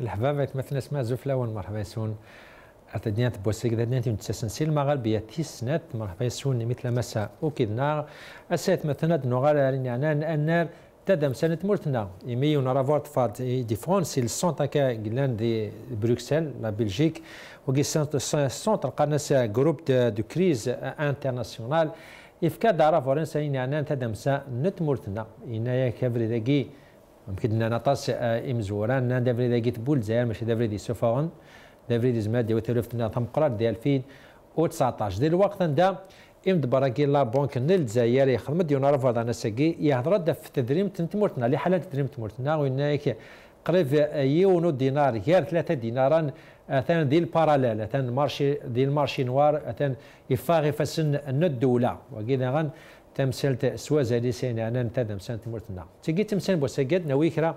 الحبابة مثل اسماء زفلاون مرحبا يسون ارتديانت بوسيك دادناتي متسنسيل المغربية تيسنات مرحبا يسون مثل مساء وكذنا اسات مثلا نغال يعني النار تدم سنة مرتنا يمي ونرافورت فات دي فرونسي السونتا كا جلان دي بروكسل لا بلجيك وكي سونتر قناس جروب دو كريز انترناسيونال إفكاد عرف سين يعني تدم سا نت مرتنا إنايا كافري داكي يمكن أن نطاس إمزوران دافري داكي تبول زير ماشي دافري دي سوفاون دافري دي زماد ديال تلفتنا تمقرار ديال 2019 ديال الوقت دا إمد براكي لا بونك الجزائر يخدم ديال نعرف هذا نساكي يهضر في التدريم تمرتنا لحالة تدريم تمرتنا وإنايا قريب يونو دينار غير 3 دينارا ثان ديال الباراليل ثان مارشي ديال المارشي نوار ثان يفاغي فسن الدوله وكذا غن تمثلت سوا زادي سين انا نتدم سنت مرتنا تيجي تمثل بوسجد نوي كرا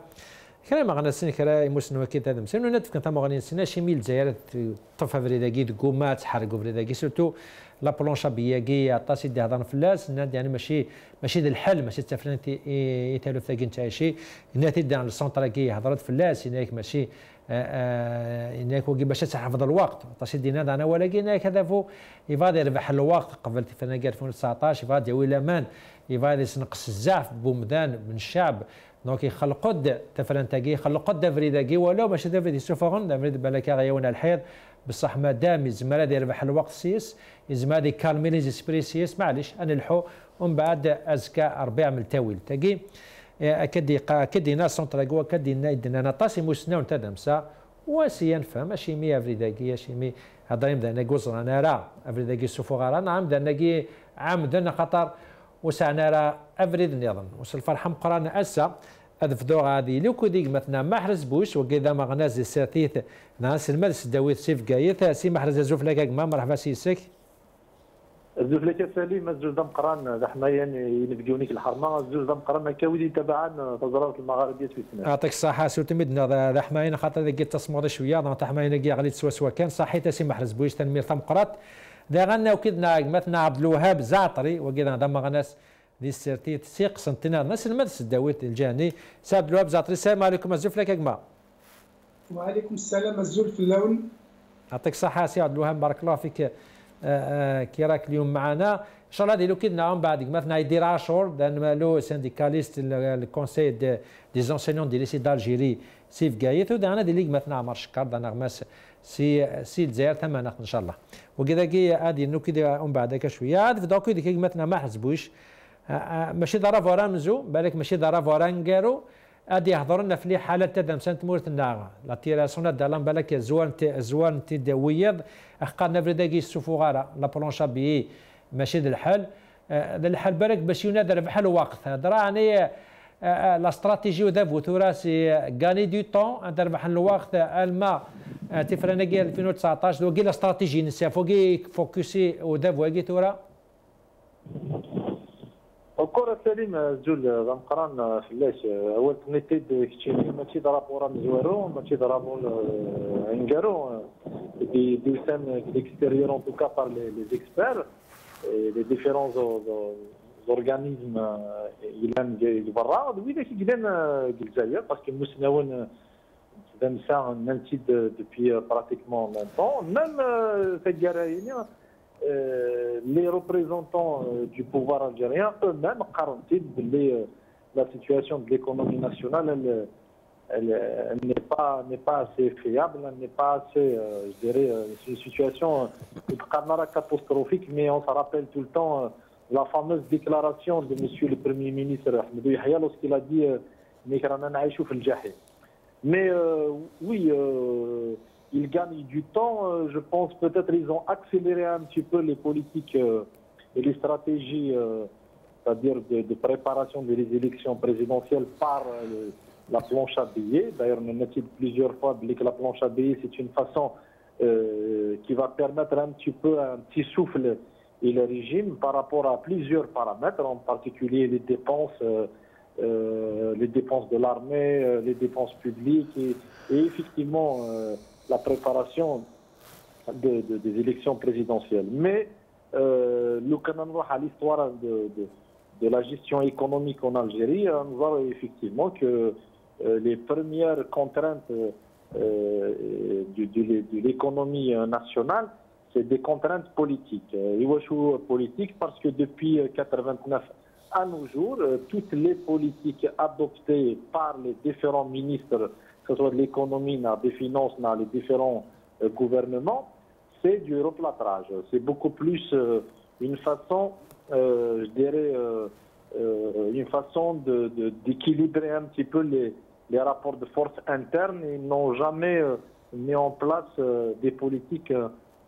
ما غنا سن كرا يمسن وكيت هذا مسن نتف كنت ما غني سنا شي ميل زير طف فريداكي كومات حرقوا فريداكي سورتو لا بلونشا بياكي عطاسي دي هضر فلاس يعني ماشي ذا الحل ماشي تفرنتي يتالو ثاقي نتاع شي ناتي دان السونتراكي هضرت فلاس هناك ماشي هناك وكي باش تحفظ الوقت عطاسي دينا انا ولكن هناك هدفه يفادي يربح الوقت قبل تفناكي 2019 يفادي ويلا مان يفادي ينقص الزعف بومدان من الشعب دونك يخلقوا تفرنتاكي يخلقوا دافريداكي ولو ماشي دافريدي سوفرون دافريد بالكا غيونا الحيض بصح مادام يزمر هذا يربح الوقت سيس يزمر هذا يكالمي لي زيسبري سيس معليش انا نلحو ومن بعد ازكى ربيع من التاويل تاكي كدي ناس سونتراكوا كدي نانا طاسي موسنا ونتدمسا وسيان فهم ماشي 100 افريداكي شي 100 هضر يمدا انا كوزر انا راه افريداكي سوفوغارا نعم دانكي عمدا خطر وسعنا راه افريد نظن وصل الفرحه مقرانا اسا أدفدو غادي لو كوديك مثلا محرز بوش وكذا ما غناز الساتيث ناس الملس داويت سيف قايث سي محرز زوف لك ما مرحبا سيسك زوف لك سليم الزوج دم قران دحمايان ينبقيونيك الحرمه الزوج دم قران كاودي تبعا تزرات المغاربيه في السنه يعطيك الصحه سوت مدنا دحمايان خاطر ذاك تصمود شويه دحمايان كي غادي تسوا كان صحيت سي محرز بوش تنمير ثم قرات دا غنا وكدنا مثلا عبد الوهاب زعطري وكذا دم غناس دي السيرتي تسيق سنتنا ناس المدرسه الداويت الجاني سعد الوهاب زعطري السلام عليكم الزوف لك يا وعليكم السلام الزول في اللون. يعطيك الصحه سي عبد الوهاب بارك الله فيك كي راك اليوم معنا ان شاء الله ديرو كيدنا بعد مثلا يدير عاشور لان مالو سانديكاليست الكونساي دي زونسينيون دي ليسي دالجيري سيف قايث ودانا دي ليك مثلا عمر شكار دانا غماس سي الجزائر ثمانه ان شاء الله وكذا كي غادي نو كذا من بعد شويه عاد في دوكو ديك مثلا ما حسبوش ماشي ضرا فورانزو بالك ماشي ضرا فورانكارو ادي يحضرنا في حاله تدم سنت مورت الناغ لا تيراسيون دالان بالك زوان تدويض اخقنا فريداكي السفوغاره لا بلونشا بي ماشي ذا الحل ذا الحل بالك باش ينادر بحال وقت هضره يعني لا استراتيجي ودافو توراسي غاني دو طون تربح الوقت الما تفرناكي 2019 وكي لا استراتيجي نسا فوكي فوكسي ودافو كي تورا الكرة سليمة زول غنقران فلاش أول تنيتيد كتشيني ماشي ضربوا مزوارو ماشي ضربوا انكارو دي سان ديكستيريور ان توكا بار لي زيكسبير لي ديفيرون زورغانيزم يلان برا ويدا كيلان الجزائر باسكو مسناون دامسا نانتيد دوبوي براتيكمون ميم طون ميم تاكارايني les représentants du pouvoir algérien eux-mêmes قارنتين la situation de l'économie nationale elle n'est pas assez fiable, elle n'est pas assez, je dirais, c'est une situation catastrophique, mais on se rappelle tout le temps la fameuse déclaration de Monsieur le Premier ministre Ahmed Yahya lorsqu'il a dit Nikrana naïchou fil jahim. Mais oui, ils gagnent du temps. Je pense peut-être ils ont accéléré un petit peu les politiques et les stratégies, c'est-à-dire de préparation des élections présidentielles par la planche à billets. D'ailleurs, on a dit plusieurs fois que la planche à billets, c'est une façon qui va permettre un petit souffle et le régime par rapport à plusieurs paramètres, en particulier les dépenses de l'armée, les dépenses publiques et effectivement la préparation des élections présidentielles. Mais le Canada à l'histoire de la gestion économique en Algérie, on voit effectivement que les premières contraintes de l'économie nationale, c'est des contraintes politiques. Politique parce que depuis 89 à nos jours, toutes les politiques adoptées par les différents ministres, que ce soit de l'économie, des finances, les différents gouvernements, c'est du replâtrage. C'est beaucoup plus une façon, je dirais, une façon d'équilibrer un petit peu les rapports de force internes. Ils n'ont jamais mis en place des politiques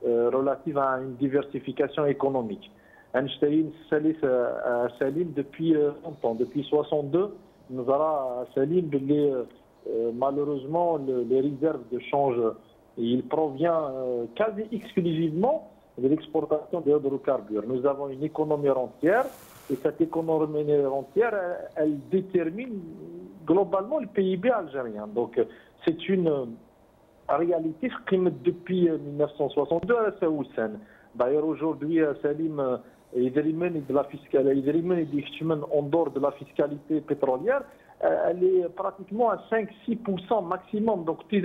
relatives à une diversification économique. Einstein Salim depuis longtemps, depuis 62, nous avons Salim malheureusement les réserves de change, il provient quasi exclusivement de l'exportation de hydrocarbures. Nous avons une économie rentière et cette économie rentière, elle détermine globalement le PIB algérien. Donc c'est une réalité qui depuis 1962 à la Saoussen. D'ailleurs aujourd'hui, Salim, de la fiscalité, en dehors de la fiscalité pétrolière, elle est pratiquement à 5-6% maximum. Donc, la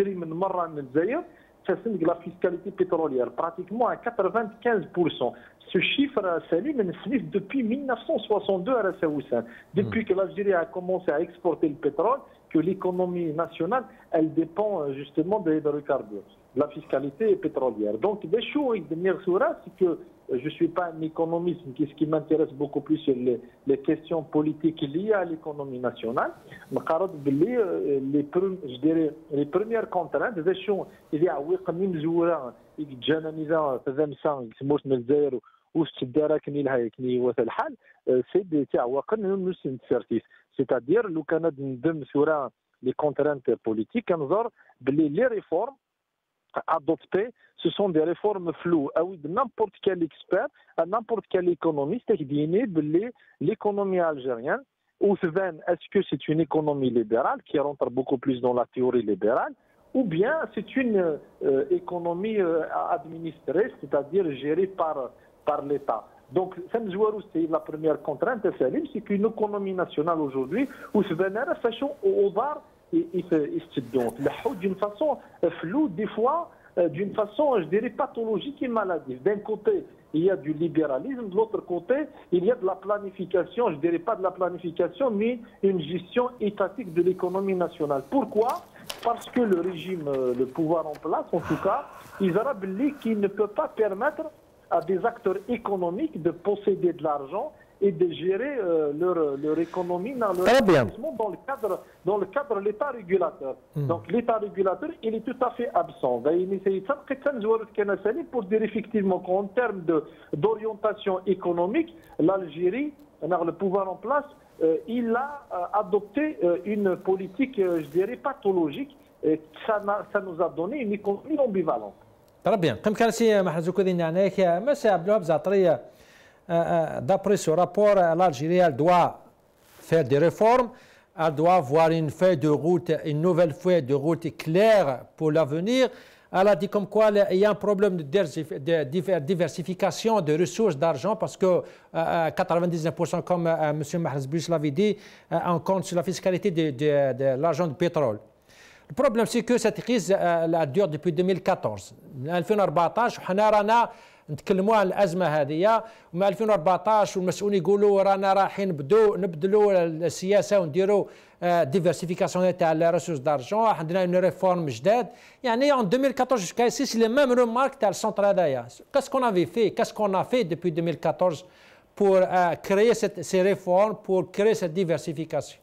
fiscalité pétrolière, pratiquement à 95%. Ce chiffre, Salim, depuis 1962 à la Saoussen. Depuis que l'Algérie a commencé à exporter le pétrole, que l'économie nationale, elle dépend justement des hydrocarbures, de la fiscalité pétrolière. Donc, des choses, c'est que je ne suis pas un économiste, mais ce qui m'intéresse beaucoup plus, c'est les questions politiques liées à l'économie nationale. Je dirais, les premières contraintes, c'est-à-dire les contraintes politiques, les réformes adoptées, ce sont des réformes floues. N'importe quel expert, n'importe quel économiste qui dit l'économie algérienne, est-ce que c'est une économie libérale qui rentre beaucoup plus dans la théorie libérale, ou bien c'est une économie administrée, c'est-à-dire gérée par l'État. Donc, c'est la première contrainte, c'est qu'une économie nationale aujourd'hui, où se d'une façon floue, des fois, d'une façon, je dirais, pathologique et maladive. D'un côté, il y a du libéralisme, de l'autre côté, il y a de la planification, je ne dirais pas de la planification, mais une gestion étatique de l'économie nationale. Pourquoi? Parce que le régime, le pouvoir en place, en tout cas, ils ont qui ne peut pas permettre à des acteurs économiques de posséder de l'argent et de gérer leur économie dans le cadre de l'État régulateur. Donc l'État régulateur, il est tout à fait absent. Pour dire effectivement qu'en termes d'orientation économique, l'Algérie, le pouvoir en place, il a adopté une politique, je dirais, pathologique. Et ça nous a donné une économie ambivalente. Très bien. Comme كان محزوكودين يعني مسا عبد الوهاب زعطريه d'après ce rapport, l'Algérie doit faire des réformes, elle doit avoir une feuille de route, une nouvelle feuille de route claire pour l'avenir. Elle a dit comme quoi il y a un problème de diversification de ressources d'argent parce que 99%, comme M. Mahrez Bouch l'avait dit, on compte sur la fiscalité de l'argent de pétrole. Le problème, c'est que cette crise dure depuis 2014. 2014 وحنا رانا نتكلموا عن الازمه هذه، ومع 2014 والمسؤولين يقولوا رانا رايحين نبدلوا السياسه ونديروا ديفيرسيفيكاسيون تاع الريسورس دارجون، عندنا اون ريفورم جداد. يعني en 2014 jusqu'à ici c'est les mêmes remarques تاع السونتر هذايا. Qu'est-ce qu'on avait fait? Qu'est-ce qu'on a fait depuis 2014 pour créer ces réformes, pour créer cette diversification?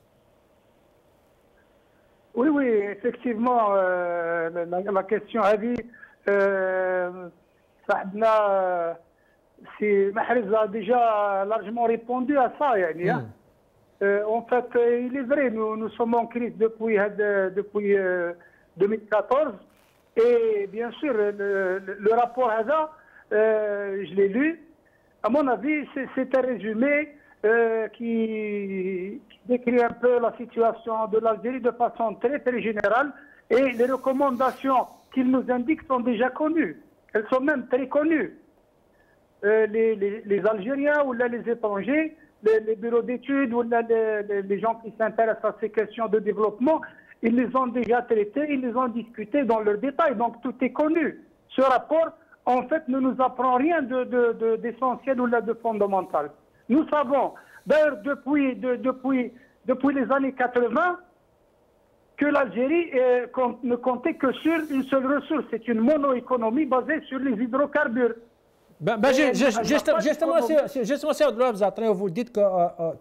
Oui, effectivement, la question a dit, Mahrez a déjà largement répondu à ça. En fait, il est vrai, nous sommes en crise depuis 2014. Et bien sûr, le rapport Haza, je l'ai lu. À mon avis, c'est un résumé qui décrit un peu la situation de l'Algérie de façon très générale, et les recommandations qu'il nous indique sont déjà connues. Elles sont même très connues. Les Algériens ou là, les étrangers, les bureaux d'études ou là, les gens qui s'intéressent à ces questions de développement, ils les ont déjà traités, ils les ont discutés dans leurs détails, donc tout est connu. Ce rapport, en fait, ne nous apprend rien d'essentiel ou de fondamental. Nous savons, d'ailleurs, depuis les années 80, que l'Algérie ne comptait que sur une seule ressource. C'est une mono-économie basée sur les hydrocarbures. Justement, vous dites que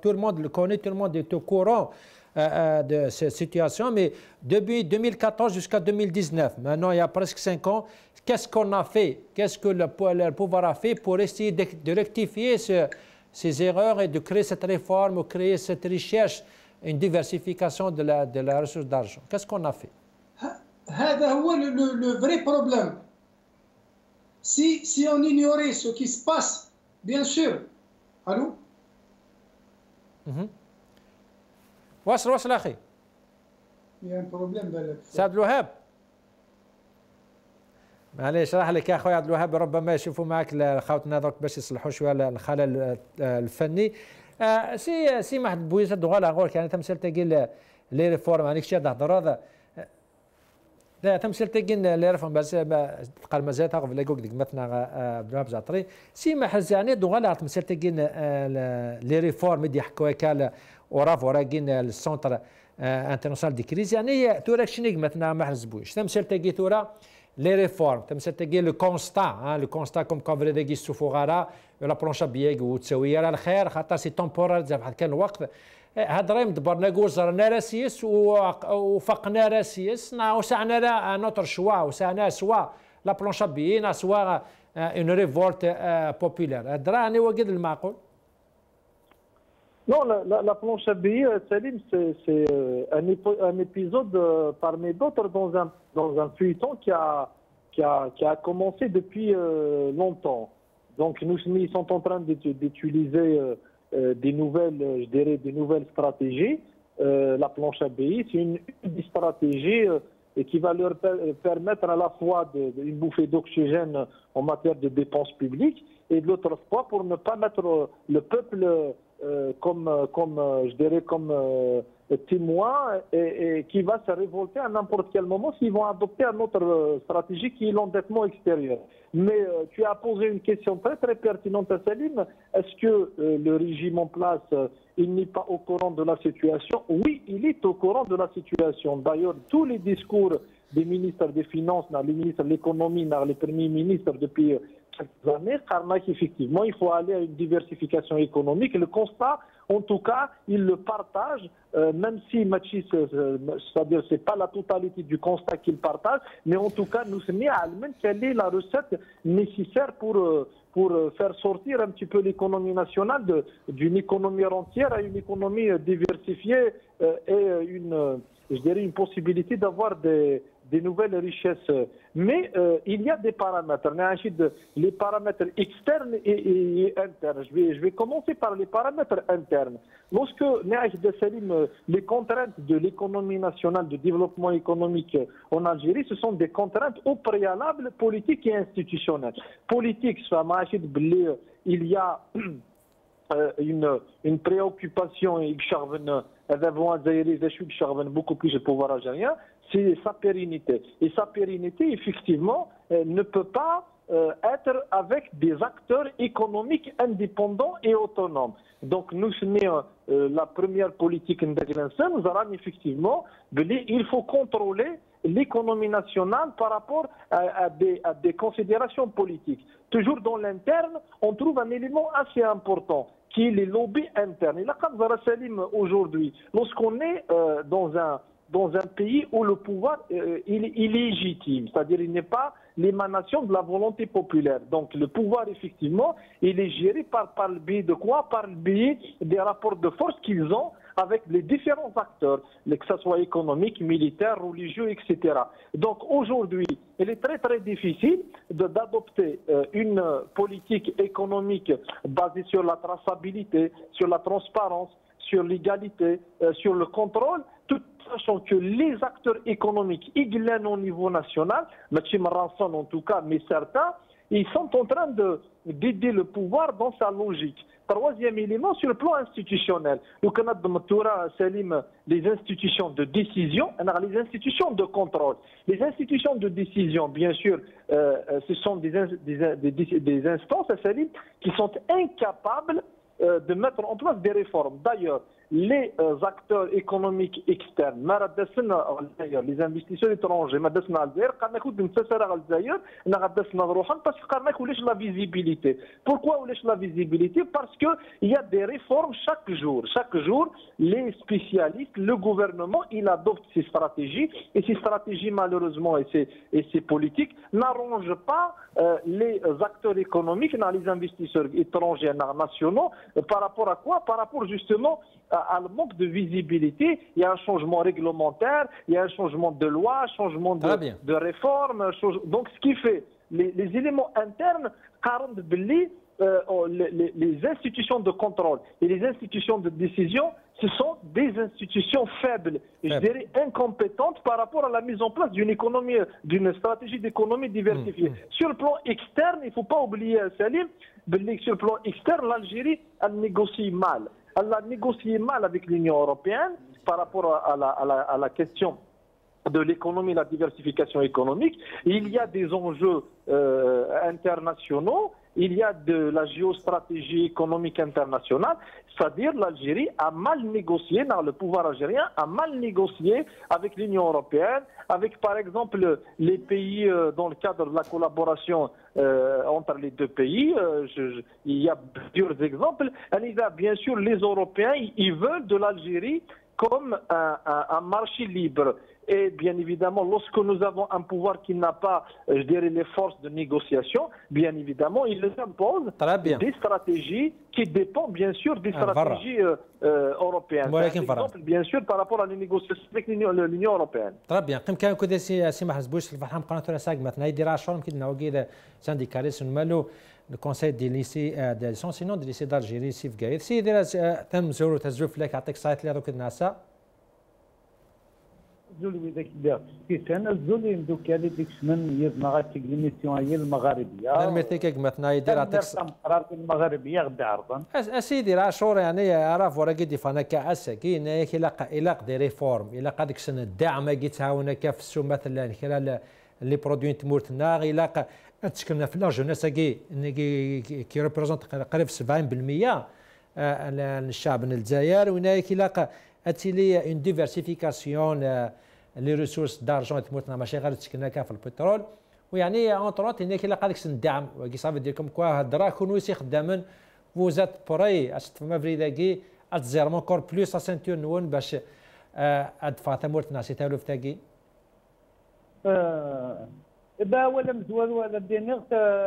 tout le monde le connaît, tout le monde est au courant de cette situation, mais depuis 2014 jusqu'à 2019, maintenant il y a presque 5 ans, qu'est-ce qu'on a fait? Qu'est-ce que le pouvoir a fait pour essayer de rectifier ces erreurs et de créer cette réforme, créer cette recherche, une diversification de la ressource d'argent? Qu'est-ce qu'on a fait? C'est le vrai problème. Si on ignorait ce qui se passe, bien sûr. Allô? واصل اخي. Il y a un problème بالك. سي عبد الوهاب. معليش راح لك يا اخوي عبد الوهاب، ربما يشوفوا معك خوتنا درك باش يصلحوا شويه الخلل الفني. سي محمد بويزه دوغالا غور كان تمثل تقيل لي ريفورم عليك شي تهضر هذا لا تمثل تقيل لي ريفورم بس قال مازال تاخذ لا كوك ديك مثلا عبد الوهاب زعتري سي محمد يعني دوغالا تمثل تقيل لي ريفورم دي حكوا كال وراف وراكين السونتر انترناسيونال دي كريز يعني تورا شنيك مثلا محرز بويش تمثل تقي تورا لي ريفورم تمثل تقي لو كونستا لو كونستا كوم كافري داكي السفوغاره لا بلونشا بياك وتسوي على الخير خاطر سي تومبورال بحال كان الوقت هاد راهي مدبرنا كوز زرنا راسيس وفقنا راسيس وسعنا نوتر شوا وسعنا سوا لا بلونشا بينا سوا اون ريفولت بوبولير هاد راني واقد المعقول. Non, la planche à billets, Salim, c'est un épisode parmi d'autres dans un feuilleton qui a commencé depuis longtemps. Donc, ils sont en train d'utiliser des nouvelles stratégies. La planche à billets, c'est une stratégie qui va leur permettre à la fois une bouffée d'oxygène en matière de dépenses publiques et de l'autre fois pour ne pas mettre le peuple comme témoin et qui va se révolter à n'importe quel moment s'ils vont adopter une autre stratégie qui est l'endettement extérieur. Mais tu as posé une question très très pertinente à Salim. Est-ce que le régime en place, il n'est pas au courant de la situation? Oui, il est au courant de la situation. D'ailleurs, tous les discours des ministres des Finances, les ministres de l'économie, les premiers ministres depuis quelques années, effectivement, il faut aller à une diversification économique. Le constat, en tout cas, il le partage, même si Machis, c'est-à-dire c'est pas la totalité du constat qu'il partage, mais en tout cas, nous sommes à Allemagne, quelle est la recette nécessaire pour faire sortir un petit peu l'économie nationale d'une économie rentière à une économie diversifiée et une possibilité d'avoir des nouvelles richesses. Mais il y a des paramètres. Les paramètres externes et internes. Je vais commencer par les paramètres internes. Lorsque les contraintes de l'économie nationale, de développement économique en Algérie, ce sont des contraintes au préalable politiques et institutionnelles. Politique, il y a une préoccupation beaucoup plus de pouvoir algérien, c'est sa pérennité. Et sa pérennité, effectivement, ne peut pas être avec des acteurs économiques indépendants et autonomes. Donc, nous sommes la première politique nous avons effectivement, il faut contrôler l'économie nationale par rapport à des considérations politiques. Toujours dans l'interne, on trouve un élément assez important qui est les lobbies internes. Et là, comme Zara Salim aujourd'hui, lorsqu'on est dans un pays où le pouvoir il est légitime, c'est-à-dire il n'est pas l'émanation de la volonté populaire. Donc le pouvoir, effectivement, il est géré par le biais de quoi? Par le biais des rapports de force qu'ils ont avec les différents acteurs, que ce soit économique, militaire, religieux, etc. Donc aujourd'hui, il est très très difficile d'adopter une politique économique basée sur la traçabilité, sur la transparence, sur l'égalité, sur le contrôle, tout sachant que les acteurs économiques, ils au niveau national, en tout cas, mais certains, ils sont en train d'aider le pouvoir dans sa logique. Troisième élément, sur le plan institutionnel, les institutions de décision, les institutions de contrôle. Les institutions de décision, bien sûr, ce sont des instances qui sont incapables de mettre en place des réformes. D'ailleurs, les acteurs économiques externes, les investisseurs étrangers, parce que la visibilité. Pourquoi la visibilité? Parce qu'il y a des réformes chaque jour. Chaque jour, les spécialistes, le gouvernement, il adopte ses stratégies, et ces stratégies, malheureusement, et ces politiques, n'arrangent pas les acteurs économiques, les investisseurs étrangers, nationaux, par rapport à quoi? Par rapport justement à le manque de visibilité. Il y a un changement réglementaire, il y a un changement de loi, un changement de réforme. Donc ce qui fait les éléments internes, les institutions de contrôle et les institutions de décision, ce sont des institutions faibles, et je dirais incompétentes par rapport à la mise en place d'une stratégie d'économie diversifiée. Sur le plan externe, il ne faut pas oublier, Salim, sur le plan externe, l'Algérie a négocié mal. Elle a négocié mal avec l'Union européenne par rapport à la question de l'économie, la diversification économique. Il y a des enjeux internationaux, il y a de la géostratégie économique internationale, c'est-à-dire l'Algérie a mal négocié, le pouvoir algérien a mal négocié avec l'Union européenne, avec par exemple les pays dans le cadre de la collaboration entre les deux pays. Il y a plusieurs exemples. Bien sûr, les Européens, ils veulent de l'Algérie comme un marché libre. Et bien évidemment, lorsque nous avons un pouvoir qui n'a pas, je dirais, les forces de négociation, bien évidemment, il nous impose des stratégies qui dépendent bien sûr des stratégies européennes. Par exemple, bien sûr, par rapport à les négociations avec l'Union européenne. Très bien. Comme كان كده سي محرز بوش الفحم قناة رساق مثلا يدير عشان كده نوجد syndicalistes مالو le conseil des lycées des licenciés des lycées d'Algérie سيف قايد سيدي تم زورو تزوف لك يعطيك سايت اللي روك الناس زولي ذاك الوقت انا زولي ندوك على ديك الشمن يدنا غاتيك ليميسيون هي المغاربيه انا مرتيك مثلا يدير عطيك قرار المغاربيه غدا عرضا اسيدي راه شور يعني عرف ورا قدي فانا كاسكين ياك الا دي ريفورم الا قادك السنه الدعم قيت هاونا كاف السوق مثلا خلال لي برودوي تمورتنا الا تشكلنا في لا جونيس كي ريبريزونت قريب 70% الشعب الجزائر وهناك الا اتيلي اون ديفيرسيفيكاسيون لي ريسورس دارجون تموتنا ماشي غير تسكننا في البترول ويعني اونطروت هناك الا قادك الدعم وكي صافي ديركم كوا هضره كونوا يسي خدامن فوزات بري اشت فما فريداكي اتزيرمون كور بلوس اسنتور نون باش ادفع تمورتنا سي تالوف تاكي با ولا مزوال ولا دينيغ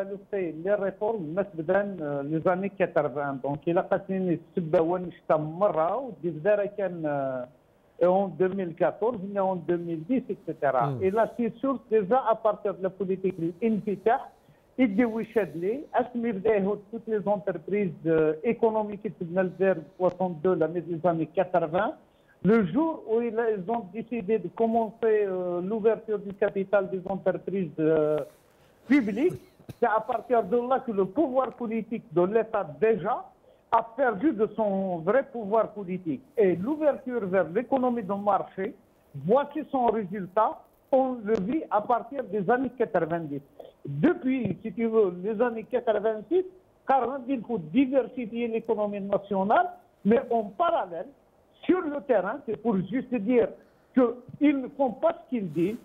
لوفتي لي ريفورم ماس بدان لي زاني 80 دونك الا قاسين السبه ونشتا مره ودي بدار كان en 2014 mais en 2010 etc. Et là c'est sûr déjà à partir de la politique الانفتاح يديو يشادلي اسمي بدايه toutes les entreprises économiques qui تبنى vers 62 la mes années 80. Le jour où ils ont décidé de commencer l'ouverture du capital des entreprises publiques, c'est à partir de là que le pouvoir politique de l'État déjà a perdu de son vrai pouvoir politique. Et l'ouverture vers l'économie de marché, voici son résultat, on le vit à partir des années 90. Depuis, si tu veux, les années 86, car il faut diversifier l'économie nationale, mais en parallèle, sur le terrain, c'est pour juste dire qu'ils ne font pas ce qu'ils disent,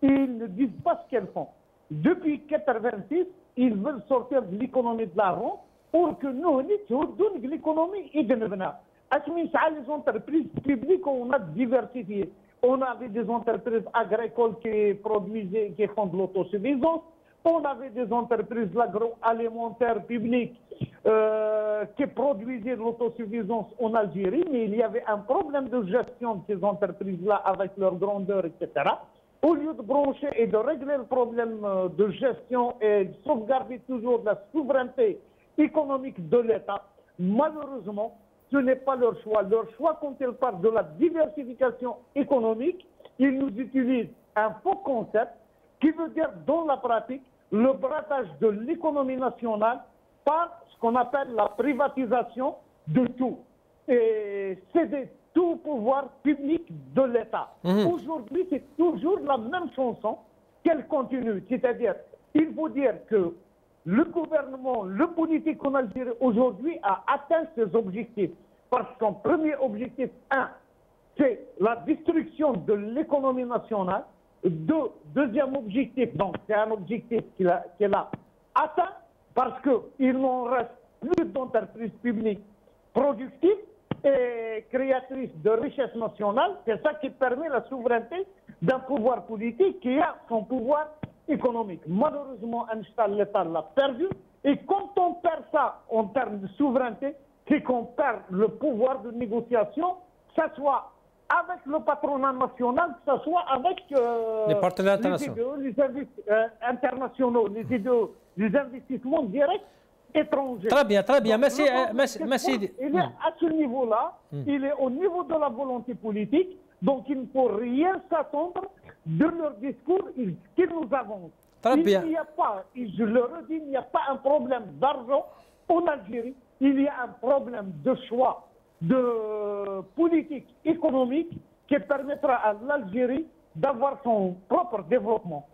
ils ne disent pas ce qu'ils font. Depuis 86, ils veulent sortir de l'économie de la rente pour que nous, nous donnons l'économie et de l'evenir. Les entreprises publiques, on a diversifié. On avait des entreprises agricoles qui produisaient, qui font de l'autosuffisance. On avait des entreprises agroalimentaires publiques qui produisaient de l'autosuffisance en Algérie, mais il y avait un problème de gestion de ces entreprises-là avec leur grandeur, etc. Au lieu de brancher et de régler le problème de gestion et de sauvegarder toujours la souveraineté économique de l'État, malheureusement, ce n'est pas leur choix. Leur choix, quand ils parlent de la diversification économique, ils nous utilisent un faux concept qui veut dire dans la pratique le bradage de l'économie nationale par ce qu'on appelle la privatisation de tout. Et céder tout pouvoir public de l'État. Aujourd'hui, c'est toujours la même chanson qu'elle continue. C'est-à-dire, il faut dire que le gouvernement, le politique en Algérie aujourd'hui a atteint ses objectifs. Parce que son premier objectif, c'est la destruction de l'économie nationale. Deuxième objectif, donc c'est un objectif qu'il a atteint parce qu'il n'en reste plus d'entreprises publiques productives et créatrices de richesse nationale. C'est ça qui permet la souveraineté d'un pouvoir politique qui a son pouvoir économique. Malheureusement, l'État l'a perdu. Et quand on perd ça en termes de souveraineté, c'est qu'on perd le pouvoir de négociation, que ce soit avec le patronat national, que ce soit avec les partenaires internationaux, les investissements directs étrangers. Très bien, très bien. Donc, merci. Il est à ce niveau-là, il est au niveau de la volonté politique, donc il ne faut rien s'attendre de leur discours qu'ils nous avancent. Il n'y a pas, et je le redis, il n'y a pas un problème d'argent en Algérie, il y a un problème de choix de politique économique qui permettra à l'Algérie d'avoir son propre développement.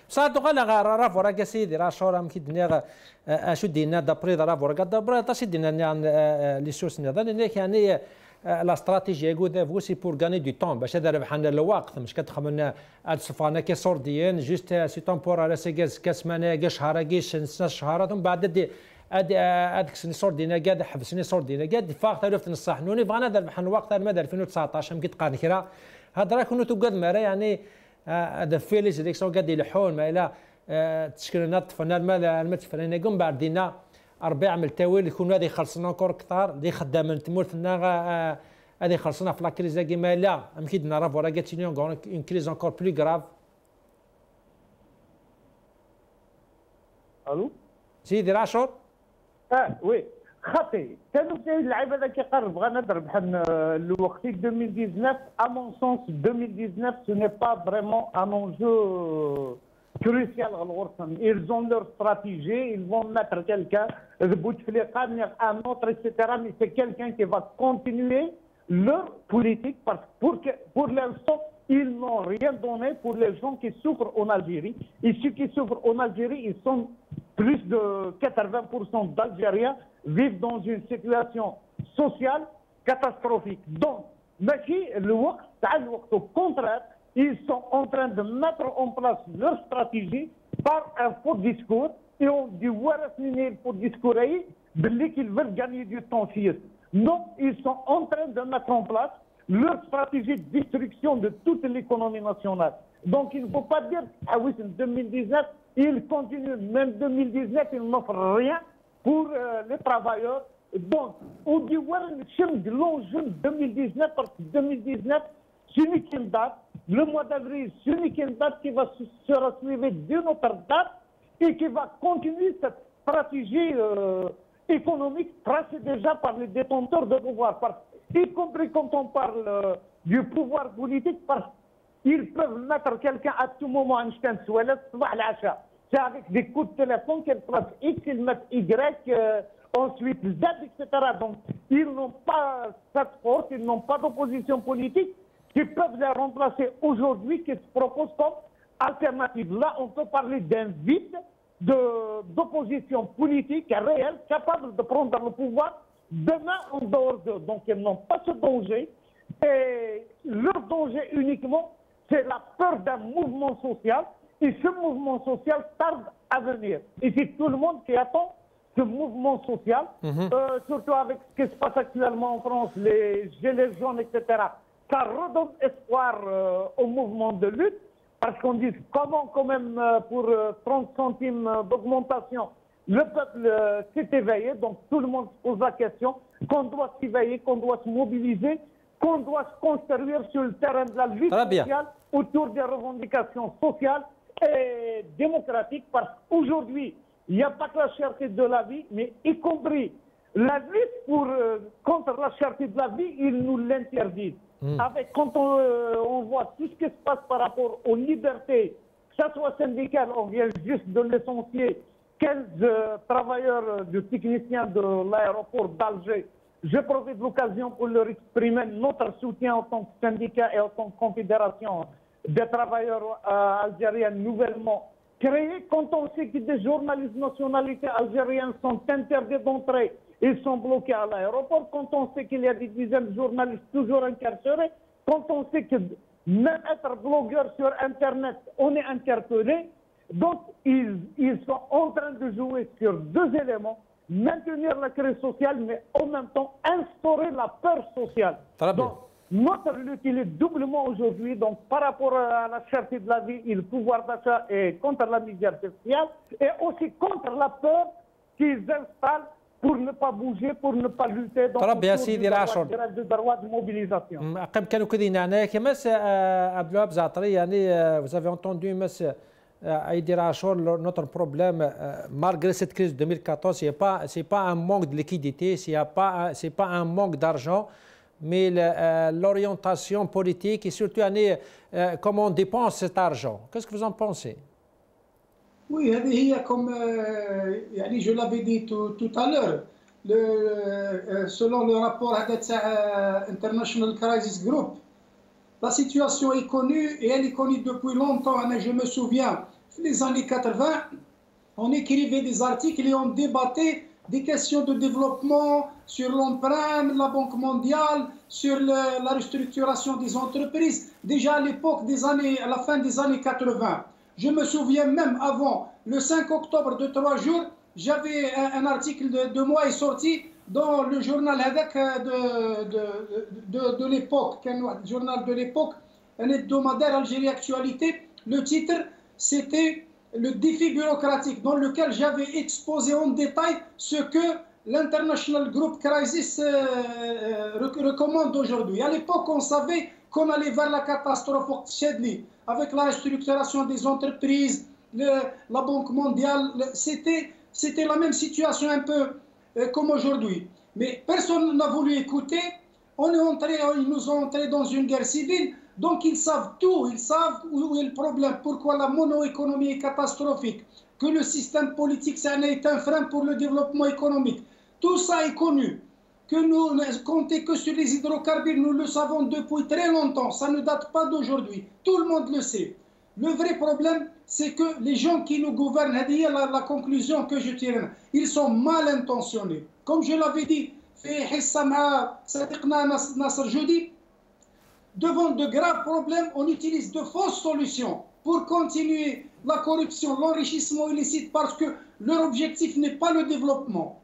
صار غا فرق سيدي راه شورا مكيدني اشو دينا دابري راه فرق دابري تاشي دينا لي سورس نظن يعني لا استراتيجيه كودا فوسي بور غاني دو طون باش هذا ربحنا الوقت مش كتخمنا هاد الصفانه كي صورديين جوست سي طومبور على سيكاس كاسمانه كاع شهر كاش نص شهرات ومن بعد دي هذاك سني صور دينا كاع حبسني صور دينا كاع فاق تلفت نصح نوني بغانا ربحنا الوقت ماذا 2019 مكي تقان كرا هضره كنو توقد مرا يعني هذا فيليس ديك سو قاعد يلحون ما الى تشكلنا طفنا المال تفرينا قم بعد دينا 4 من التاويل يكون هذه خلصنا كور كثار اللي خدام تمولتنا هذه خلصنا في لا كريز كيما لا يمكن نعرف ورا كاتينيون اون كريز انكور بلو غراف. الو سيدي راشور وي خاطي كانوا في اللعيبه هذا كيقرب بغانا نربح الوقت 2019 à mon sens 2019 ce n'est pas vraiment un enjeu crucial. Ils ont leur stratégie, ils vont mettre quelqu'un, un autre, etc. Mais c'est quelqu'un qui va continuer leur politique parce que pour l'instant, ils n'ont rien donné pour les gens qui souffrent en Algérie. Et ceux qui souffrent en Algérie, ils sont plus de 80% d'Algériens vivent dans une situation sociale catastrophique. Donc, au contraire, ils sont en train de mettre en place leur stratégie par un faux discours. Et on dit, voilà, le faux discours, qu'ils veulent gagner du temps. Non, ils sont en train de mettre en place leur stratégie de destruction de toute l'économie nationale. Donc, il ne faut pas dire, ah oui, c'est 2019, ils continuent. Même 2019, ils n'offrent rien pour les travailleurs. Donc, on dit, voilà, l'enjeu 2019, parce que 2019, c'est une date. Le mois d'avril, c'est une date qui va sera suivie d'une autre date et qui va continuer cette stratégie économique tracée déjà par les détenteurs de pouvoir. Y compris quand on parle du pouvoir politique, parce qu'ils peuvent mettre quelqu'un à tout moment en stand c'est avec des coups de téléphone qu'ils placent X, ils mettent Y, ensuite Z, etc. Donc, ils n'ont pas cette force, ils n'ont pas d'opposition politique qui peuvent les remplacer aujourd'hui, qui se proposent comme alternative. Là, on peut parler d'un vide d'opposition politique réelle, capable de prendre le pouvoir demain en dehors d'eux. Donc, ils n'ont pas ce danger. Et leur danger uniquement, c'est la peur d'un mouvement social. Et ce mouvement social tarde à venir. Et c'est tout le monde qui attend ce mouvement social, surtout avec ce qui se passe actuellement en France, les gilets jaunes, etc. Ça redonne espoir au mouvement de lutte, parce qu'on dit comment quand même pour 30 centimes d'augmentation, le peuple s'est éveillé, donc tout le monde se pose la question, qu'on doit s'éveiller, qu'on doit se mobiliser, qu'on doit se construire sur le terrain de la vie sociale, autour des revendications sociales et démocratiques, parce qu'aujourd'hui, il n'y a pas que la cherté de la vie, mais y compris la lutte contre la cherté de la vie, ils nous l'interdisent. Avec, quand on voit tout ce qui se passe par rapport aux libertés ça soit syndical, on vient juste de licencier 15 travailleurs, de techniciens de l'aéroport d'Alger. Je profite de l'occasion pour leur exprimer notre soutien en tant que syndicat et en tant que confédération des travailleurs algériens nouvellement créés. Quand on sait que des journalistes de nationalité algérienne sont interdits d'entrer, ils sont bloqués à l'aéroport. Quand on sait qu'il y a des dizaines de journalistes toujours incarcérés, quand on sait que même être blogueur sur Internet, on est interpellé. Donc, ils sont en train de jouer sur deux éléments, maintenir la crise sociale, mais en même temps instaurer la peur sociale. Donc, notre lutte, il est doublement aujourd'hui, donc par rapport à la cherté de la vie et le pouvoir d'achat et contre la misère sociale, et aussi contre la peur qu'ils installent pour ne pas bouger, pour ne pas lutter. Donc, de droit de mobilisation. Vous avez entendu, monsieur Aïdi Rachor, notre problème, malgré cette crise de 2014, ce n'est pas un manque de liquidité, ce n'est pas un manque d'argent, mais l'orientation politique et surtout comment on dépense cet argent. Qu'est-ce que vous en pensez? Oui, comme je l'avais dit tout à l'heure, selon le rapport International Crisis Group, la situation est connue et elle est connue depuis longtemps. Je me souviens, dans les années 80, on écrivait des articles et on débattait des questions de développement sur l'emprunt, la Banque mondiale, sur la restructuration des entreprises, déjà à l'époque à la fin des années 80. Je me souviens même avant, le 5 octobre de 3 jours, j'avais un article de moi est sorti dans le journal de l'époque, un journal de l'époque, un hebdomadaire Algérie Actualité. Le titre, c'était le défi bureaucratique, dans lequel j'avais exposé en détail ce que l'International Group Crisis recommande aujourd'hui. À l'époque, on savait qu'on allait vers la catastrophe avec la restructuration des entreprises, la Banque mondiale. C'était la même situation un peu comme aujourd'hui. Mais personne n'a voulu écouter. Ils nous ont entrés dans une guerre civile. Donc ils savent tout, ils savent où est le problème, pourquoi la monoéconomie est catastrophique, que le système politique est un frein pour le développement économique. Tout ça est connu. Que nous ne comptons que sur les hydrocarbures, nous le savons depuis très longtemps, ça ne date pas d'aujourd'hui, tout le monde le sait. Le vrai problème, c'est que les gens qui nous gouvernent, la conclusion que je tire, ils sont mal intentionnés. Comme je l'avais dit, jeudi, devant de graves problèmes, on utilise de fausses solutions pour continuer la corruption, l'enrichissement illicite, parce que leur objectif n'est pas le développement.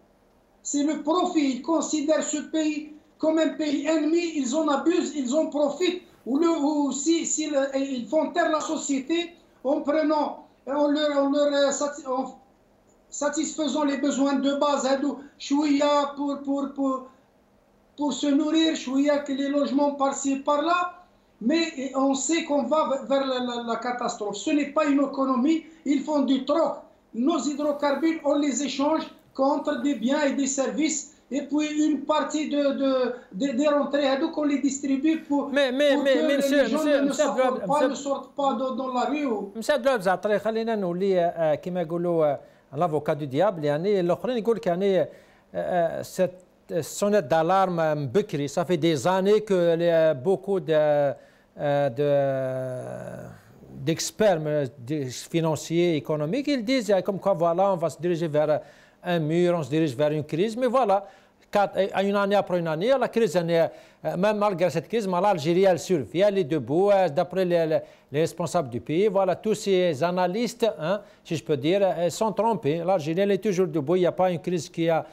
C'est le profit. Ils considèrent ce pays comme un pays ennemi, ils en abusent, ils en profitent, ou ils font taire la société en satisfaisant les besoins de base, chouïa pour se nourrir, chouïa que les logements par-ci par-là, mais on sait qu'on va vers la catastrophe. Ce n'est pas une économie, ils font du troc. Nos hydrocarbures, on les échange contre des biens et des services, et puis une partie des rentrées, qu'on les distribue pour que les gens ne sortent pas dans la rue. Monsieur Abdelazatri, خلينا نولي كما يقولوا l'avocat du diable. يعني الآخرين يقول لك يعني cette sonnette d'alarme بكري. Ça fait des années que beaucoup d'experts financiers, économiques, ils disent comme quoi voilà, on va se diriger vers un mur, on se dirige vers une crise, mais voilà, une année après une année, la crise, même malgré cette crise, l'Algérie, elle survit, elle est debout, d'après les responsables du pays, voilà, tous ces analystes, si je peux dire, sont trompés. L'Algérie, elle est toujours debout, il n'y a pas une crise qui a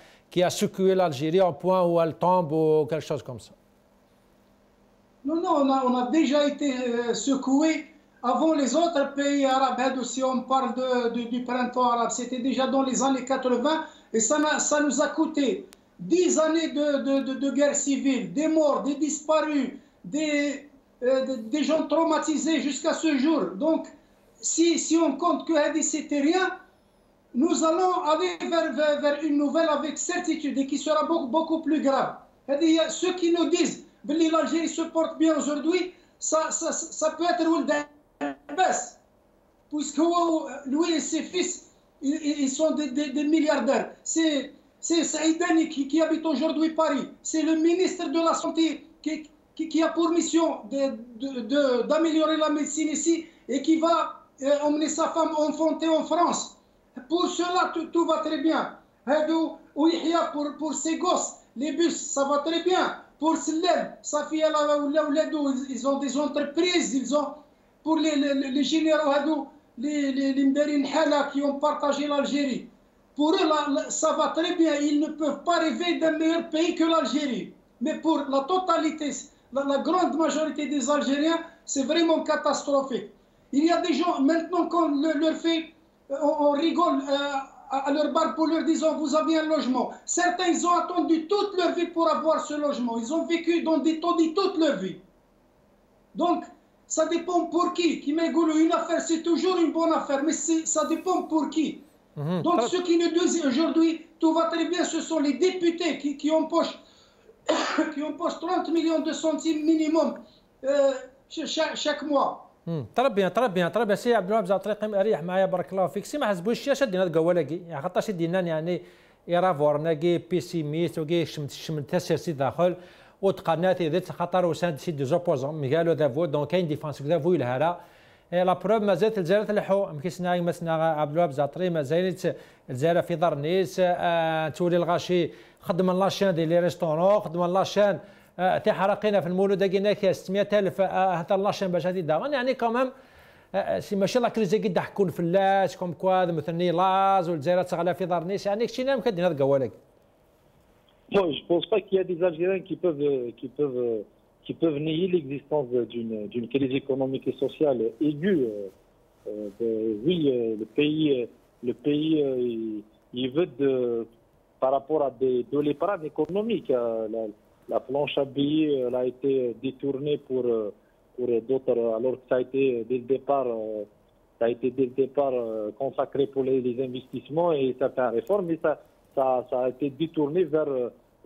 secoué l'Algérie au point où elle tombe ou quelque chose comme ça. Non, on a déjà été secoué avant les autres pays arabes. Si on parle du printemps arabe, c'était déjà dans les années 80 et ça nous a coûté 10 années de guerre civile, des morts, des disparus, des gens traumatisés jusqu'à ce jour. Donc, si on compte que c'était rien, nous allons aller vers une nouvelle avec certitude et qui sera beaucoup plus grave. Ceux qui nous disent que l'Algérie se porte bien aujourd'hui, ça peut être une baisse. puisque lui et ses fils, ils sont des milliardaires. C'est Saïdani qui habite aujourd'hui Paris. C'est le ministre de la Santé qui a pour mission d'améliorer la médecine ici et qui va emmener sa femme enfanter en France. Pour cela, tout va très bien. Pour ses gosses, les bus, ça va très bien. Pour Sled, sa fille, ils ont des entreprises, pour les généraux, les Mdarin Hala qui ont partagé l'Algérie. Pour eux, ça va très bien. Ils ne peuvent pas rêver d'un meilleur pays que l'Algérie. Mais pour la totalité, la grande majorité des Algériens, c'est vraiment catastrophique. Il y a des gens, maintenant, qu'on leur fait, on rigole à leur barbe pour leur disant vous avez un logement. Certains, ils ont attendu toute leur vie pour avoir ce logement. Ils ont vécu dans des taudis toute leur vie. Donc, ça dépend pour qui. Qui m'égoule une affaire, c'est toujours une bonne affaire, mais ça dépend pour qui. Donc, ceux qui nous disent aujourd'hui tout va très bien, ce sont les députés qui empochent 30 millions de centimes minimum chaque mois. طرب سي عبد الوهاب زعتريقي مريح معايا بارك الله فيك سي ما حسبوش شدينا القوالاكي يعني خاطر دينا يعني ايرافورناكي بيسيميست وكي شمت سي داخل وتقنات ذات خاطر وساند سي دي زوبوزون قالوا دافو دونك كاين ديفونس دافو الهرا لا بروف مازالت الجزائر تلحو مكيسنا مثلا عبد الوهاب زعتري مازالت الجزائر في دار نيس تولي الغاشي خدم لاشين ديال لي ريستورون خدم لاشين تحرقينا في المولود لقينا 600000 هذا لاشين باش هذه داغن يعني كمان سي ماشي لا كريزي قد حكون فلاش كوم كوا مثلا لاز والجزائر تغلى في دار نيس يعني كشي نام كدير هذا القوالك. Moi, je ne pense pas qu'il y a des Algériens qui peuvent nier l'existence d'une crise économique et sociale aiguë. Oui, le pays il veut par rapport à de l'épargne économique. La planche à billets elle a été détournée pour d'autres, alors que ça a été dès le départ, consacré pour les investissements et certaines réformes, mais ça a été détourné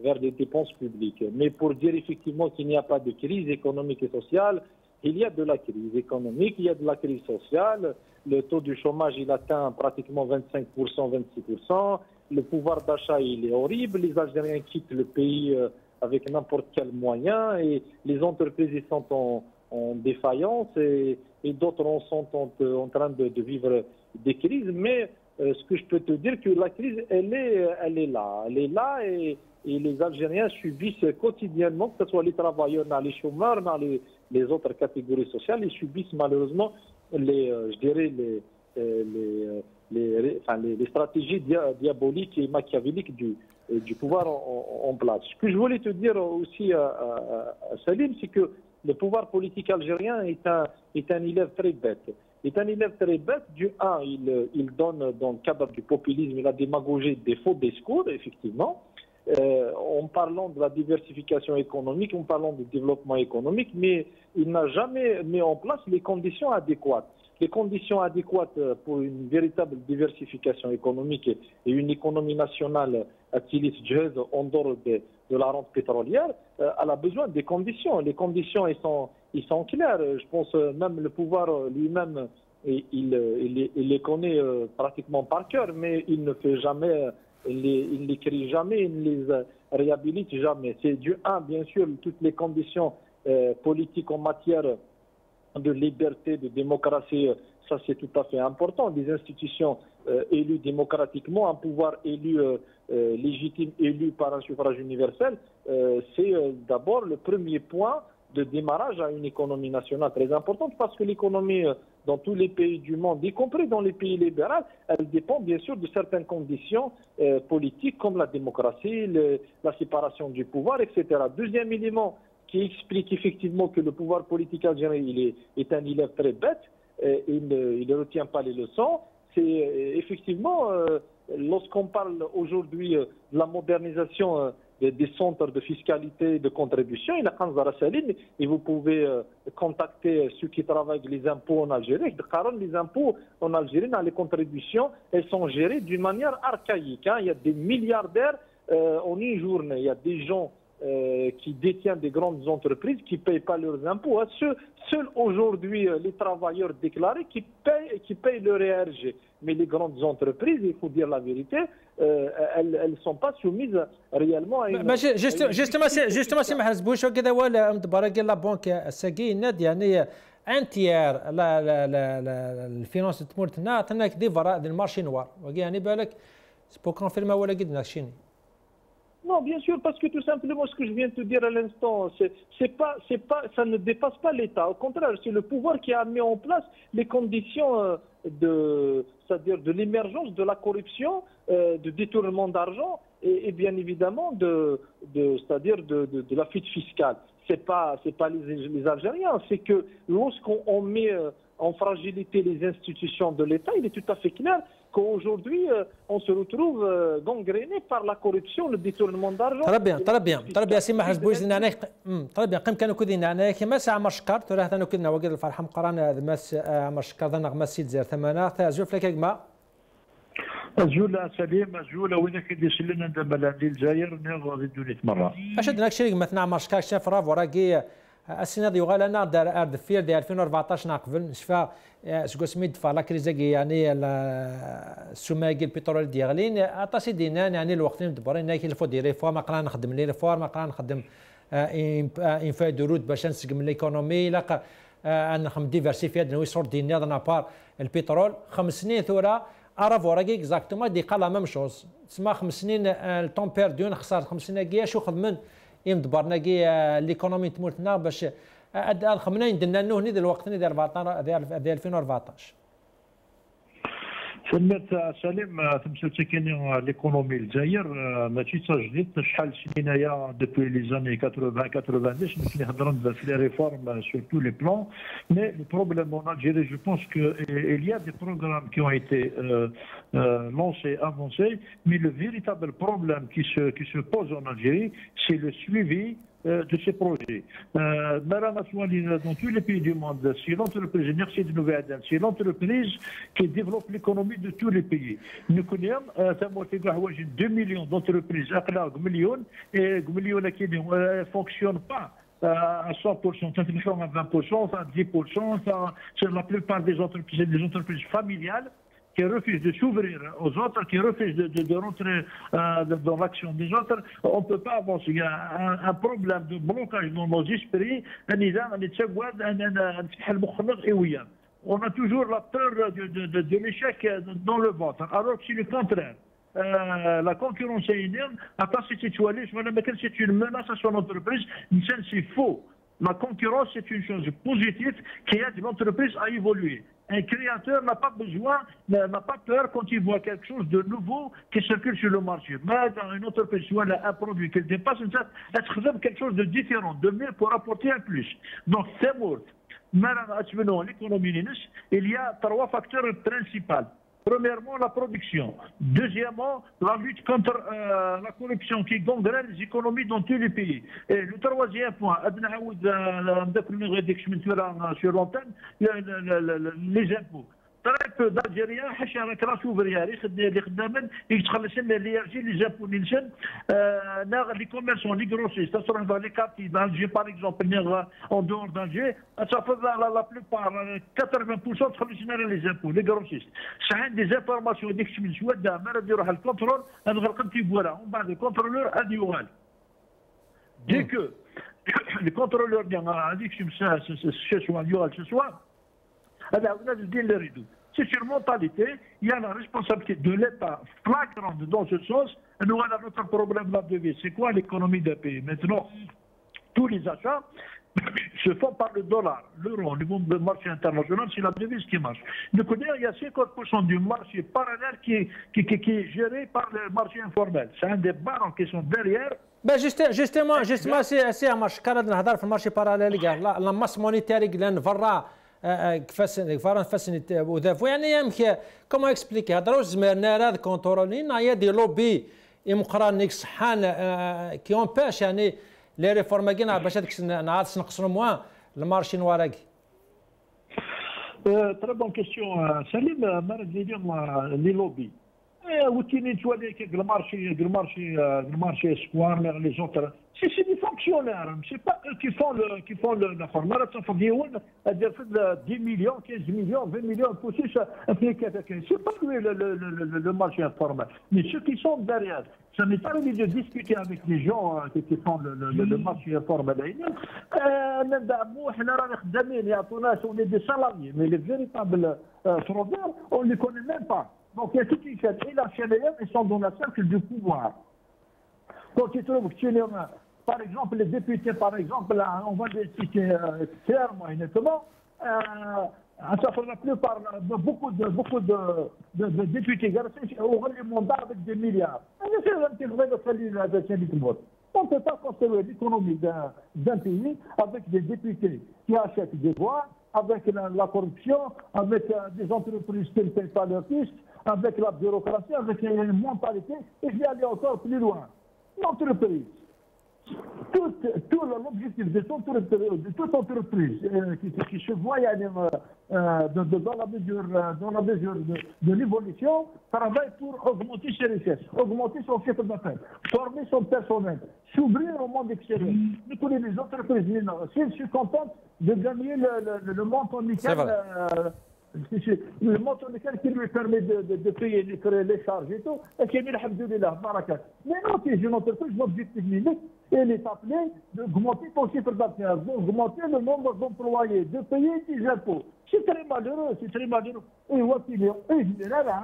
vers des dépenses publiques. Mais pour dire effectivement qu'il n'y a pas de crise économique et sociale, il y a de la crise économique, il y a de la crise sociale. Le taux du chômage, il atteint pratiquement 25%, 26%. Le pouvoir d'achat, il est horrible. Les Algériens quittent le pays avec n'importe quel moyen et les entreprises ils sont en défaillance et d'autres sont en train de vivre des crises. Mais ce que je peux te dire, que la crise, elle est là et les Algériens subissent quotidiennement, que ce soit les travailleurs, les chômeurs, les autres catégories sociales, ils subissent malheureusement les stratégies diaboliques et machiavéliques du pouvoir en place. Ce que je voulais te dire aussi à Salim, c'est que le pouvoir politique algérien est un élève très bête. Du un, il donne dans le cadre du populisme et la démagogie des faux discours, effectivement, en parlant de la diversification économique, en parlant du développement économique, mais il n'a jamais mis en place les conditions adéquates. Les conditions adéquates pour une véritable diversification économique et une économie nationale en dehors de la rente pétrolière, elle a besoin des conditions. Les conditions, ils sont claires. Je pense même le pouvoir lui-même, il les connaît pratiquement par cœur, mais il ne fait jamais, il n'écrit jamais, il ne les réhabilite jamais. C'est du un, bien sûr, toutes les conditions politiques en matière de liberté, de démocratie, ça c'est tout à fait important. Des institutions élues démocratiquement, un pouvoir élu légitime, élu par un suffrage universel, c'est d'abord le premier point de démarrage à une économie nationale très importante, parce que l'économie dans tous les pays du monde, y compris dans les pays libéraux, elle dépend bien sûr de certaines conditions politiques comme la démocratie, la séparation du pouvoir, etc. Deuxième élément qui explique effectivement que le pouvoir politique algérien est un élève très bête, il ne retient pas les leçons. C'est effectivement, lorsqu'on parle aujourd'hui de la modernisation des centres de fiscalité et de contribution, et vous pouvez contacter ceux qui travaillent avec les impôts en Algérie. Les impôts en Algérie, les contributions, elles sont gérées d'une manière archaïque. Il y a des milliardaires en une journée, il y a des gens qui détient des grandes entreprises qui ne payent pas leurs impôts. Seuls aujourd'hui les travailleurs déclarés qui payent leur ERG. Mais les grandes entreprises, il faut dire la vérité, elles ne sont pas soumises réellement à une... justement سي محرز بوش وكذا ولا مدبرك لا بنك الساقي ند يعني انتيار الفينانس تمور تناك دي فراء دي المارشي نوار يعني بالك بو كونفيرما ولا قد ناكشيني. Non, bien sûr, parce que tout simplement, ce que je viens de te dire à l'instant, ça ne dépasse pas l'État. Au contraire, c'est le pouvoir qui a mis en place les conditions c'est-à-dire de l'émergence de la corruption, de détournement d'argent et bien évidemment c'est-à-dire de la fuite fiscale. C'est pas les Algériens, c'est que lorsqu'on met en fragilité les institutions de l'État, il est tout à fait clair qu'aujourd'hui, on se retrouve gangréné par la corruption, le détournement d'argent. très bien سي محرز بوش نعناك très bien قم كانوا كذي نعناك ما ساعة مشكر ترى هذا كنا وقت الفرحة مقارنة مس مشكر ذا نغمة سيد زير ثمانة تزوف لك ما أزول سليم أزول وين كدي سلنا دابا لعندي الجزائر غادي دوني مرة أشد ناك شريك مثلا مشكر شاف راف وراكي السنه دي وغالا انا دار ارد فير ديال 2014 ناقبل نشفى شكون سميت فا لا كريزاكي يعني السماكي البترول ديالين عطاسي دينا يعني الوقت مدبرين كيلفو دي ريفورم قرا نخدم لي ريفورم قرا نخدم انفاي دو روت باش نسقم ليكونومي لا نخدم ديفيرسيفي هاد ويسور دينا دنا بار البترول 5 سنين ثورة عرف وراكي اكزاكتومون دي قال لا ميم شوز تسمى 5 سنين الطون بيردو نخسر 5 سنين كيا شو خدمن يمدبرنا كي ليكونومي تموتنا باش خمنا ندنا نهني ذا الوقت ديال 2014 سميت سليم تمثل كاين ليكونومي الجزائر ماشي تجديد شحال سنينايا دوبوي لي زاني 80 90 ملي هضرنا في لي ريفورم سور تو لي بلان مي لو بروبليم اون Algérie je pense que il y a des programmes qui ont été lancés avancés mais le véritable problème qui se pose en Algérie c'est le suivi de ces projets. Dans tous les pays du monde, c'est l'entreprise, c'est l'entreprise qui développe l'économie de tous les pays. Nous connaissons 2 millions d'entreprises, et qui ne fonctionnent pas à 100%, à 20%, à 10%. C'est la plupart des entreprises familiales qui refusent de s'ouvrir aux autres, qui refusent de rentrer dans l'action des autres. On ne peut pas avancer. Il y a un problème de blocage dans nos esprits. On a toujours la peur de l'échec dans le ventre, alors que c'est le contraire. La concurrence est énorme. Après, c'est une menace à son entreprise. C'est faux. La concurrence, c'est une chose positive qui aide l'entreprise à évoluer. Un créateur n'a pas besoin, n'a pas peur quand il voit quelque chose de nouveau qui circule sur le marché. Mais dans une entreprise, soit un produit qui dépasse, elle quelque chose de différent, de mieux pour apporter un plus. Donc, c'est mort. L'économie, il y a 3 facteurs principaux. Premièrement, la production. Deuxièmement, la lutte contre la corruption qui gangrène les économies dans tous les pays. Et le troisième point, sur l'antenne, les impôts. Très peu d'Algériens, les impôts, les commerçants, les grossistes, les quartiers d'Alger, par exemple, en dehors d'Alger, ça fait la plupart, 80% les impôts, les grossistes. Ça a des informations, le contrôle, le contrôleur a dit dès que le contrôleur a dit que ce soit, c'est une mentalité, il y a la responsabilité de l'État flagrante dans ce sens. Nous avons notre problème de la devise. C'est quoi l'économie d'un pays? Maintenant, tous les achats se font par le dollar, l'euro, au niveau du marché international, c'est la devise qui marche. Donc, il y a 50% du marché parallèle qui est géré par le marché informel. C'est un des barons qui sont derrière. Justement, c'est un marché parallèle في المارشي باراليل كاع لا ماس مونيتاري لان فرا كيفاش فاسني وذاف يعني يمكن كومون اكسبليكي هضروا زمرنا هذا كونترولين يا دي لوبي يمقران صحان كي اون باش يعني لي ريفورم كاين باش هذاك نعاد نقصروا موان المارشي نواراكي. Très bonne question, Salim. Les lobbies. وكاينين توالي كيك المارشي سكوار لي زونتر سي دي فونكسيونير سي با كي فون لا فورماسيون ديالهم دير في 10 مليون 15 مليون 20 مليون بوسيس في كذا سي با لو مارشي انفورمال مي سو كي سون داريير ça n'est pas l'idée de discuter avec les gens qui font le marché informel. ندعموا حنا رانا خدامين يعطونا سوني دي سالاريي مي لي فيريتابل فرودور اون لي كوني ميم با. Donc il y a toute une chaîne. Et la chaîne, ils sont dans la cercle du pouvoir. Quand tu trouves que par exemple, les députés, par exemple, on va les citer clairement et nettement, la plupart, beaucoup de députés, auront les mandats avec des milliards. On ne peut pas construire l'économie d'un pays avec des députés qui achètent des voix, avec la corruption, avec des entreprises qui ne payent pas leurs fiscs, avec la bureaucratie, avec une mentalité, et je vais aller encore plus loin. L'entreprise, tout l'objectif de toute entreprise qui se voit dans la mesure de l'évolution, travaille pour augmenter ses richesses, augmenter son chiffre d'affaires, former son personnel, s'ouvrir au monde extérieur. Nous connaissons les entreprises, si je suis contente de gagner le montant nickel, le montant nickel qui lui permet de payer les charges et tout, et qui est mis alhamdoulilah, barakat. Mais non, si j'ai une entreprise, l'objectif limite, elle est appelée d'augmenter ton chiffre d'affaires, d'augmenter le nombre d'employés, de payer tes impôts. C'est très malheureux, c'est très malheureux. Et je dirais là,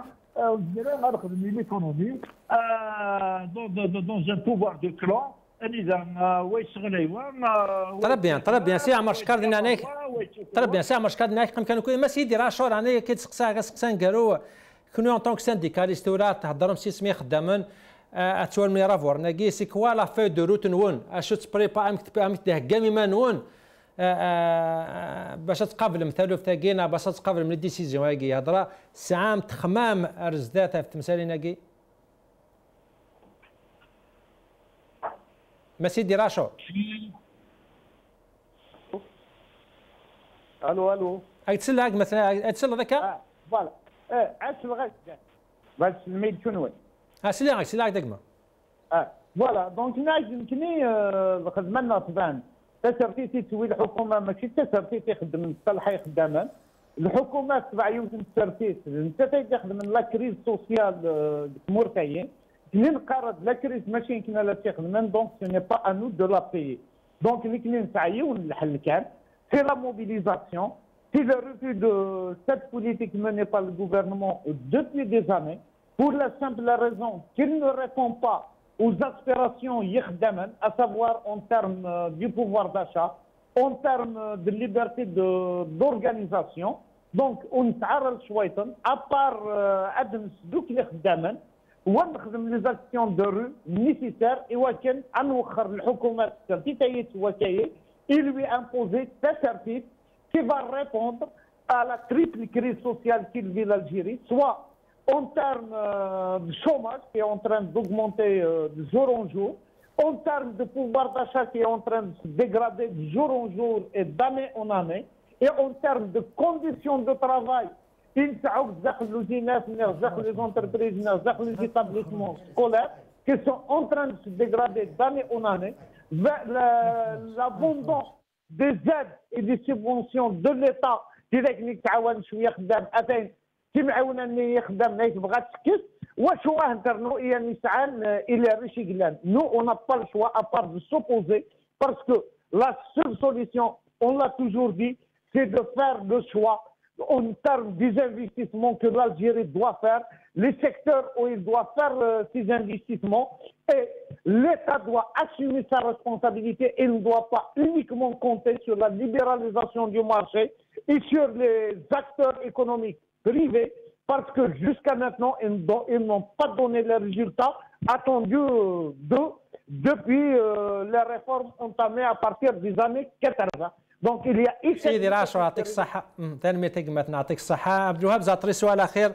l'économie dans un pouvoir de clan. طلب بيان سي عمر شكر لنا عليك طلب بيان سي عمر شكر لنا كانوا كل ما سيدي راه شهور انا كيتسقسا نقالوا كونو اون طونك سانديكاليست ولا تهضرهم سي سمي خدامن اتوال من رافور ناكي سي كوا لا في دو روت نون اشو تبريبا كامي ما نون باش تقابل مثالو في تاكينا باش تقابل من الديسيزيون هاكي هضره ساعه تخمام رزداتها في تمثالي ناكي ما سيدي راشو الو ايتسل هاك مثلا ايتسل ذاك فوالا عسل غاك باش الميد شنو سيلي دقمه فوالا دونك نايز يمكنني خدمنا طبعا تسرتيتي تسوي الحكومه ماشي تسرتيتي يخدم الصلاحي خداما الحكومه تبع يوزن تسرتيت انت تخدم لا كريز سوسيال مورتايين منين قررت لا كريز ماشي يمكن لا تخدم دونك سو ني با ا نو دو لا بايي دونك اللي كنا نسعيو الحل كان c'est la mobilisation, c'est le refus de cette politique menée par le gouvernement depuis des années, pour la simple raison qu'il ne répond pas aux aspirations ykhdamen, à savoir en termes du pouvoir d'achat, en termes de liberté d'organisation. Donc, on s'arrête شوية, à part Adam Sdouk ykhdamen, ونخدم les actions de rue nécessaires, et وكان أنوخر الحكومات تيتايت وكاية, il lui a imposé des services qui va répondre à la triple crise sociale qu'il vit l'Algérie, soit en termes de chômage qui est en train d'augmenter de jour en jour, en termes de pouvoir d'achat qui est en train de se dégrader de jour en jour et d'année en année, et en termes de conditions de travail, les entreprises, les établissements scolaires qui sont en train de se dégrader d'année en année. L'abondance des aides et des subventions de l'État تيداك تعاون شويه خدام اثين تيمعاونا اني يخدم ما يبغى تسكت واش هو هدرنو ايا نسعان الى ريشي قلان نو اون با با شوا ابار دو سوبوزي باسكو لا سول سوليسيون اون لا توجور دي سي دو فير لو شوا en termes des investissements que l'Algérie doit faire, les secteurs où il doit faire ses investissements, et l'État doit assumer sa responsabilité et ne doit pas uniquement compter sur la libéralisation du marché et sur les acteurs économiques privés, parce que jusqu'à maintenant, ils n'ont pas donné les résultats attendus depuis les réformes entamées à partir des années 80. دونك سيدي راشو يعطيك الصحة تنميتك ما نعطيك الصحة عبد الوهاب زعتري سؤال أخير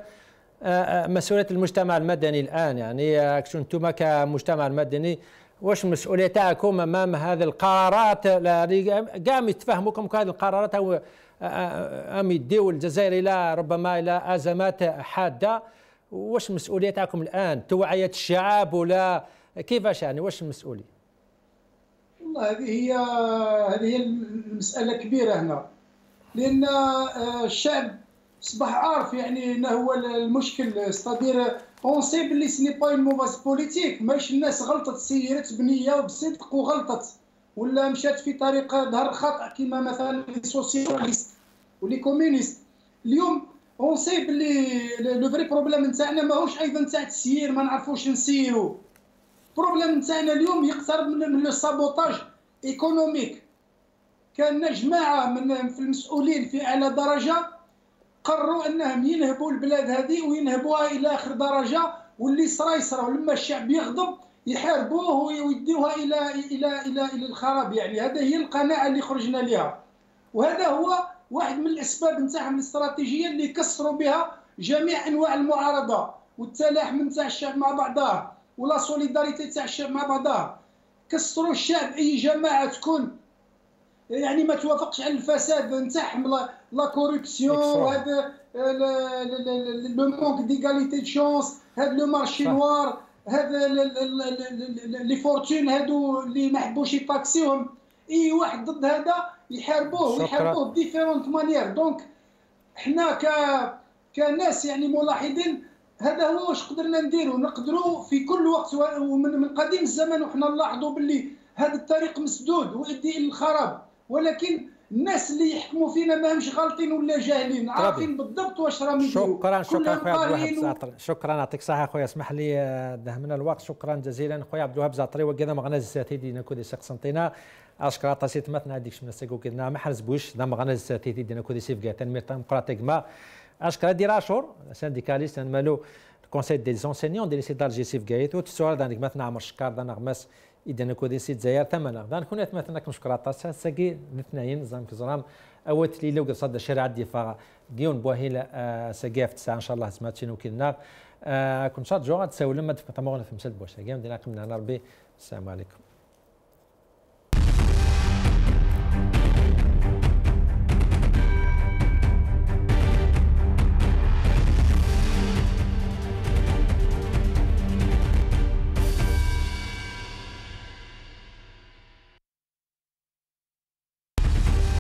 مسؤولية المجتمع المدني الآن يعني أنتم كمجتمع المدني واش المسؤولية تاعكم أمام هذه القرارات قام يتفهموكم هذه القرارات أو أم يديو الجزائر إلى ربما إلى أزمات حادة واش المسؤوليه تاعكم الان توعيه الشعب ولا كيفاش يعني واش المسؤوليه؟ والله هذه هي المساله كبيره هنا، لان الشعب اصبح عارف يعني انه هو المشكل. ستادير اون سي بلي سني با اون موفاز بوليتيك، ماهيش الناس غلطت سيرت بنيه وبصدق وغلطت ولا مشات في طريق ظهر خطا كما مثلا لي سوسياليست ولي كومونيست. اليوم اون سي بلي لو فري بروبليم نتاعنا ماهوش ايضا نتاع التسيير، ما نعرفوش نسيرو. البروبليم نتاعنا اليوم يقترب من لو سابوتاج ايكونوميك. كان جماعه من في المسؤولين في اعلى درجه قرروا انهم ينهبوا البلاد هذه وينهبوها الى اخر درجه، واللي صرا يصرا، ولما الشعب يغضب يحاربوه ويديوها الى الخراب. يعني هذا هي القناعه اللي خرجنا لها، وهذا هو واحد من الاسباب نتاعهم الاستراتيجيه اللي كسروا بها جميع انواع المعارضه والتلاحم نتاع الشعب مع بعضها ولا سوليداريتي تاع الشعب مع بعضها. كسروا الشعب، اي جماعه تكون يعني ما توافقش على الفساد نتاعهم، لا كوربسيون، هذا لو مونك ديغاليتي دو شونس، هذا لو مارشي نوار، هذا لي فورتون هادو اللي ما حبوش يطاكسيوهم. اي واحد ضد هذا يحاربوه بديفيرونت مانيير. دونك حنا كناس يعني ملاحظين هذا هو واش قدرنا نديرو. نقدروا في كل وقت ومن قديم الزمن وحنا نلاحظوا باللي هذا الطريق مسدود ويؤدي الى الخراب، ولكن الناس اللي يحكموا فينا ماهمش غالطين ولا جاهلين، عارفين بالضبط واش راهم يديروا. شكرا خويا عبد الوهاب زعتري، شكرا يعطيك الصحه خويا. اسمح لي دهمنا الوقت. شكرا جزيلا خويا عبد الوهاب زعتري وكذا مغناز الساتيدي نكودي سيق سنتينا اشكرا طاسيت مثنا هذيك من سيكو كنا ما حرز بوش دا مغناز الساتيدي دينا كودي سيف كاع تنمير ديمقراطيك ما اشكرا ديراشور سانديكاليست مالو الكونسيل دي زونسينيون دي ليسي دالجي سيف كايت وتسوال دانك مثنا عمر شكار دانا غماس إذا كودي سيت زاير ثمنه دان كونت مثلا كمشكرات طاسه ساقي الاثنين زعما كزرام اوت لي لو قصد الشارع الدفاع جيون بوهيلا ساقي في 9 ان شاء الله سمعتين وكيلنا كنت شاد جوغا تساول لما تفقط مغنى في مسد بوش جيم دينا قمنا ربي. السلام عليكم.